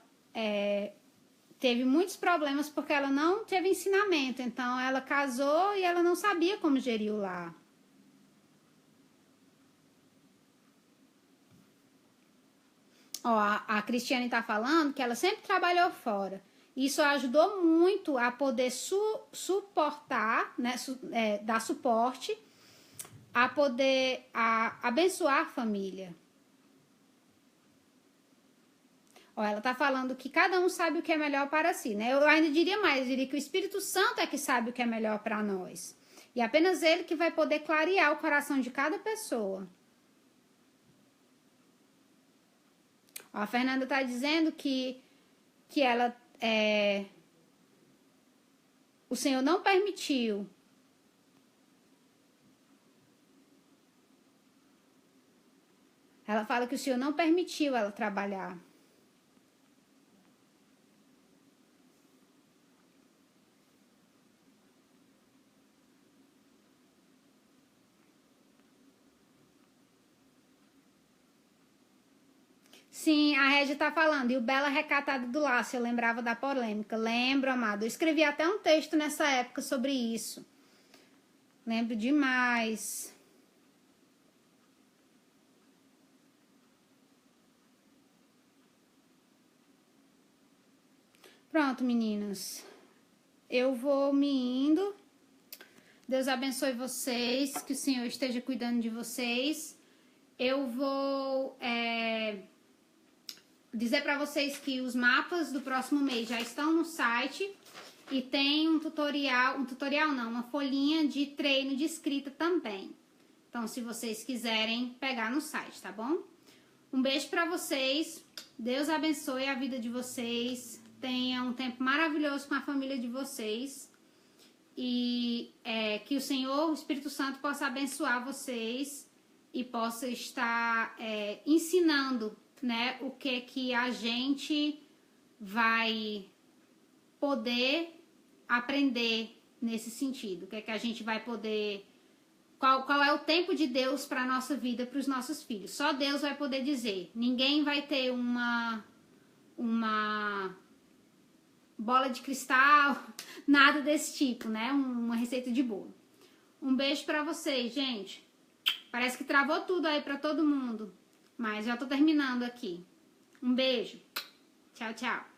teve muitos problemas porque ela não teve ensinamento, então ela casou e ela não sabia como gerir o lar. Ó, a Cristiane está falando que ela sempre trabalhou fora. Isso ajudou muito a poder suportar, né, dar suporte, a poder abençoar a família. Ó, ela está falando que cada um sabe o que é melhor para si, né? Eu ainda diria mais, eu diria que o Espírito Santo é que sabe o que é melhor para nós. E apenas ele que vai poder clarear o coração de cada pessoa. A Fernanda está dizendo que ela o Senhor não permitiu. Ela fala que o Senhor não permitiu ela trabalhar. Sim, a Régia tá falando. E o Bela Recatado do Laço, eu lembrava da polêmica. Lembro, amado. Eu escrevi até um texto nessa época sobre isso. Lembro demais. Pronto, meninas. Eu vou me indo. Deus abençoe vocês. Que o Senhor esteja cuidando de vocês. Eu vou dizer para vocês que os mapas do próximo mês já estão no site e tem um tutorial não, uma folhinha de treino de escrita também. Então, se vocês quiserem pegar no site, tá bom? Um beijo para vocês. Deus abençoe a vida de vocês. Tenham um tempo maravilhoso com a família de vocês. E que o Senhor, o Espírito Santo, possa abençoar vocês e possa estar ensinando, né, o que a gente vai poder aprender nesse sentido, o que a gente vai poder, qual é o tempo de Deus para a nossa vida, para os nossos filhos. Só Deus vai poder dizer. Ninguém vai ter uma bola de cristal, nada desse tipo, né? Uma receita de bolo. Um beijo para vocês, gente. Parece que travou tudo aí para todo mundo. Mas já tô terminando aqui. Um beijo. Tchau, tchau.